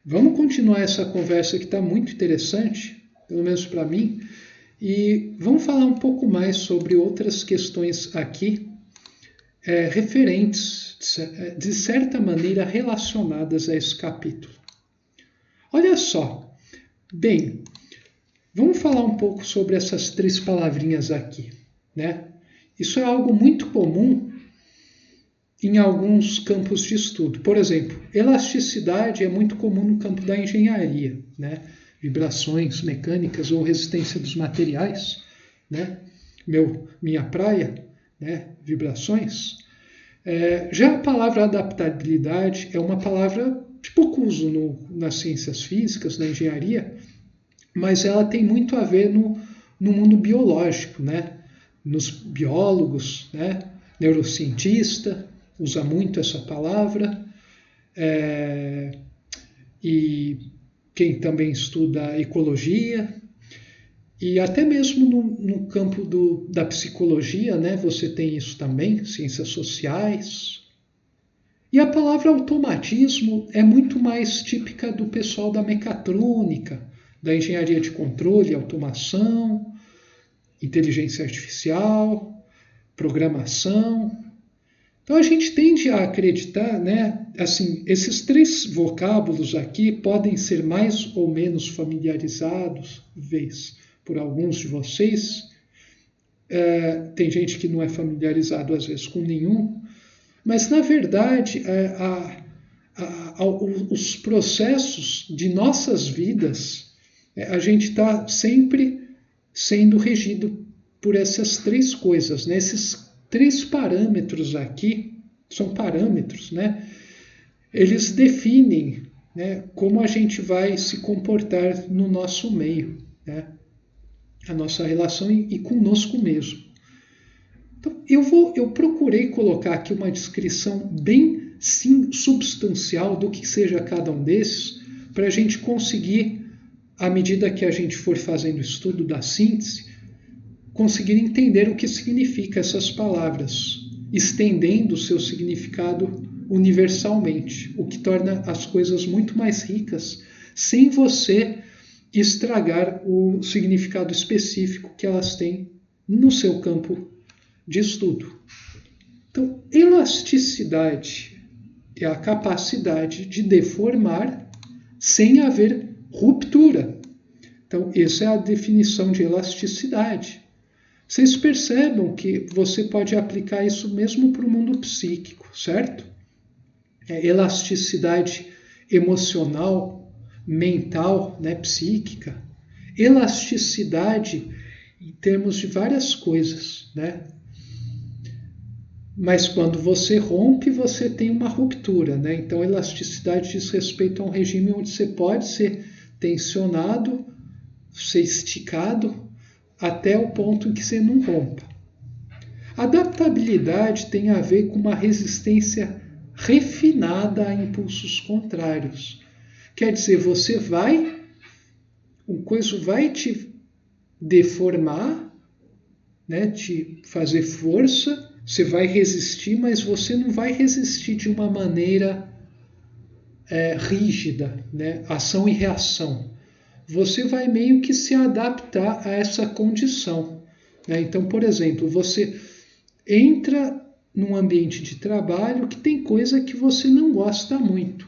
Vamos continuar essa conversa que está muito interessante, pelo menos para mim, e vamos falar um pouco mais sobre outras questões aqui, referentes, de certa maneira, relacionadas a esse capítulo. Olha só, bem, vamos falar um pouco sobre essas 3 palavrinhas aqui, né? Isso é algo muito comum em alguns campos de estudo. Por exemplo, elasticidade é muito comum no campo da engenharia, né? Vibrações mecânicas ou resistência dos materiais, né? Minha praia, né? Vibrações. Já a palavra adaptabilidade é uma palavra de pouco uso nas ciências físicas, na engenharia, mas ela tem muito a ver no mundo biológico, né? Nos biólogos, né? Neurocientista usa muito essa palavra, e quem também estuda ecologia, e até mesmo no campo da psicologia, né? Você tem isso também, ciências sociais. E a palavra automatismo é muito mais típica do pessoal da mecatrônica, da engenharia de controle, automação, inteligência artificial, programação. Então a gente tende a acreditar, né? Assim, esses 3 vocábulos aqui podem ser mais ou menos familiarizados, talvez, por alguns de vocês. Tem gente que não é familiarizado às vezes com nenhum, mas na verdade os processos de nossas vidas, a gente está sempre sendo regido por essas 3 coisas, né? Esses 3 parâmetros aqui, são parâmetros, né? Eles definem, né, como a gente vai se comportar no nosso meio, né? A nossa relação e conosco mesmo. Então, eu procurei colocar aqui uma descrição bem substancial do que seja cada um desses, para a gente conseguir, à medida que a gente for fazendo o estudo da síntese, conseguir entender o que significa essas palavras, estendendo o seu significado universalmente, o que torna as coisas muito mais ricas, sem você estragar o significado específico que elas têm no seu campo de estudo. Então, elasticidade é a capacidade de deformar sem haver ruptura. Então, essa é a definição de elasticidade. Vocês percebam que você pode aplicar isso mesmo para o mundo psíquico, certo? Elasticidade emocional, mental, né, psíquica. Elasticidade em termos de várias coisas, né? Mas quando você rompe, você tem uma ruptura, né? Então, elasticidade diz respeito a um regime onde você pode ser tensionado, ser esticado, até o ponto em que você não rompa. Adaptabilidade tem a ver com uma resistência refinada a impulsos contrários. Quer dizer, o coisa vai te deformar, né, te fazer força, você vai resistir, mas você não vai resistir de uma maneira rígida, né, ação e reação. Você vai meio que se adaptar a essa condição, né? Então, por exemplo, você entra num ambiente de trabalho que tem coisa que você não gosta muito.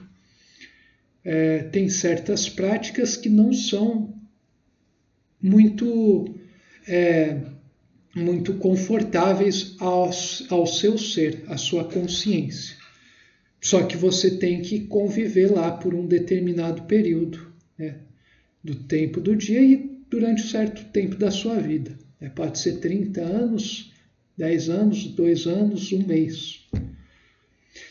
Tem certas práticas que não são muito confortáveis ao seu ser, à sua consciência. Só que você tem que conviver lá por um determinado período, né, do tempo do dia e durante um certo tempo da sua vida. Pode ser 30 anos, 10 anos, 2 anos, 1 mês.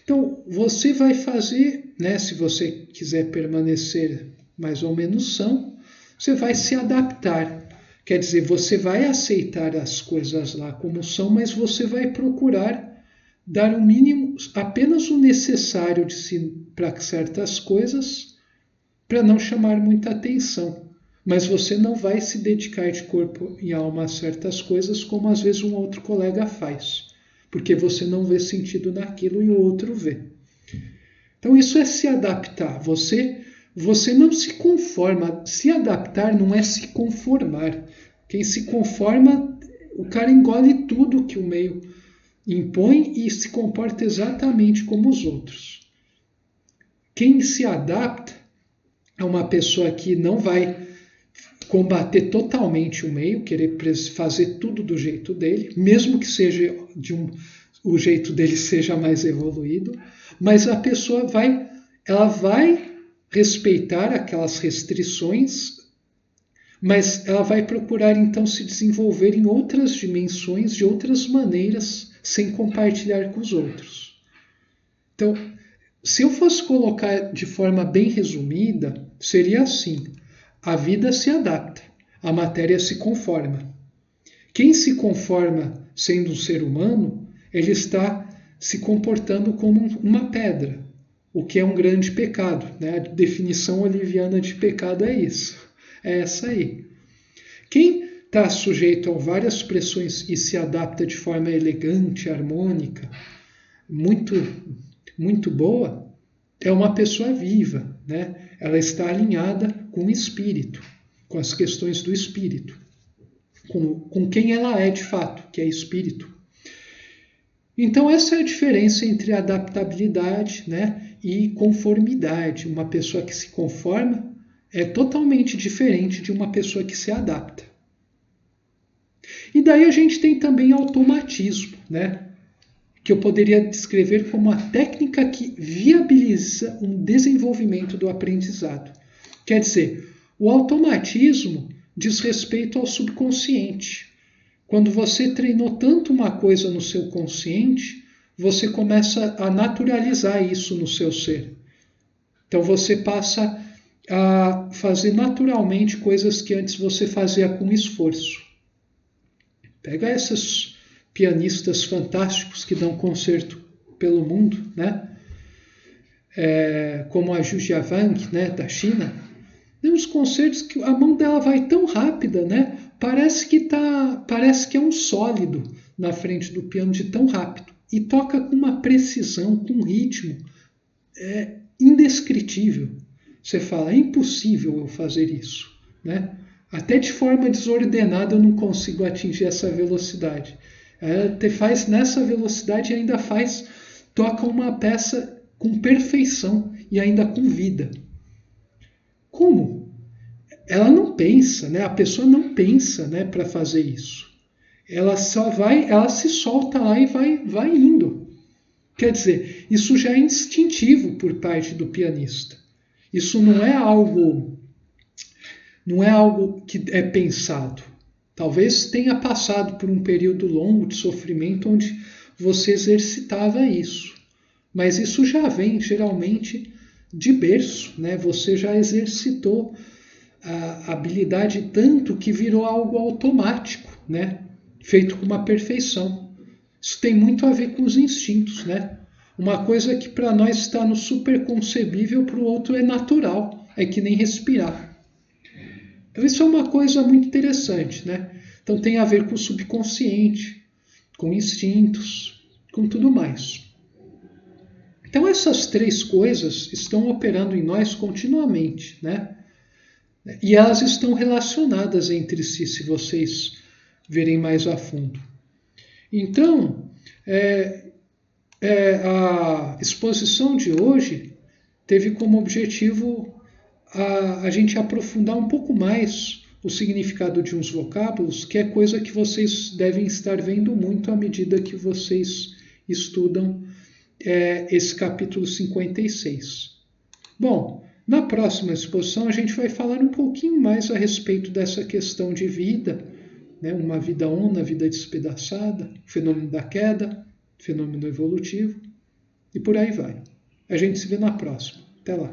Então, você vai fazer, né, se você quiser permanecer mais ou menos são, você vai se adaptar. Quer dizer, você vai aceitar as coisas lá como são, mas você vai procurar dar o mínimo, apenas o necessário para certas coisas, para não chamar muita atenção. Mas você não vai se dedicar de corpo e alma a certas coisas como às vezes um outro colega faz, porque você não vê sentido naquilo e o outro vê. Então isso é se adaptar. Você você não se conforma. Se adaptar não é se conformar. Quem se conforma, o cara engole tudo que o meio impõe e se comporta exatamente como os outros. Quem se adapta é uma pessoa que não vai combater totalmente o meio, querer fazer tudo do jeito dele, mesmo que seja o jeito dele seja mais evoluído, mas a pessoa ela vai respeitar aquelas restrições, mas ela vai procurar então se desenvolver em outras dimensões, de outras maneiras, sem compartilhar com os outros. Então, se eu fosse colocar de forma bem resumida, seria assim: a vida se adapta, a matéria se conforma. Quem se conforma sendo um ser humano, ele está se comportando como uma pedra, o que é um grande pecado, né? A definição oliviana de pecado é isso, é essa aí. Quem está sujeito a várias pressões e se adapta de forma elegante, harmônica, muito boa, é uma pessoa viva, né? Ela está alinhada com o espírito, com as questões do espírito, com quem ela é de fato, que é espírito. Então essa é a diferença entre adaptabilidade, né, e conformidade. Uma pessoa que se conforma é totalmente diferente de uma pessoa que se adapta. E daí a gente tem também automatismo, né, que eu poderia descrever como a técnica que viabiliza um desenvolvimento do aprendizado. Quer dizer, o automatismo diz respeito ao subconsciente. Quando você treinou tanto uma coisa no seu consciente, você começa a naturalizar isso no seu ser. Então você passa a fazer naturalmente coisas que antes você fazia com esforço. Pega esses pianistas fantásticos que dão concerto pelo mundo, né? Como a Zhu Jiawang, né, da China. Tem uns concertos que a mão dela vai tão rápida, né? Parece que é um sólido na frente do piano de tão rápido. E toca com uma precisão, com um ritmo indescritível. Você fala, é impossível eu fazer isso, né? Até de forma desordenada eu não consigo atingir essa velocidade. Ela faz nessa velocidade e ainda toca uma peça com perfeição e ainda com vida. Como? Ela não pensa, né? A pessoa não pensa, né, para fazer isso. Ela se solta lá e vai indo. Quer dizer, isso já é instintivo por parte do pianista. Isso não é algo que é pensado. Talvez tenha passado por um período longo de sofrimento onde você exercitava isso. Mas isso já vem geralmente de berço, né? Você já exercitou a habilidade tanto que virou algo automático, né? Feito com uma perfeição. Isso tem muito a ver com os instintos, né? Uma coisa que para nós está no superconcebível, para o outro é natural, é que nem respirar. Então isso é uma coisa muito interessante, né? Então tem a ver com o subconsciente, com instintos, com tudo mais. Então essas três coisas estão operando em nós continuamente, né? E elas estão relacionadas entre si, se vocês verem mais a fundo. Então, a exposição de hoje teve como objetivo a gente aprofundar um pouco mais o significado de uns vocábulos, que é coisa que vocês devem estar vendo muito à medida que vocês estudam esse capítulo 56. Bom, na próxima exposição a gente vai falar um pouquinho mais a respeito dessa questão de vida, né? Uma vida ona, vida despedaçada, fenômeno da queda, fenômeno evolutivo, e por aí vai. A gente se vê na próxima. Até lá.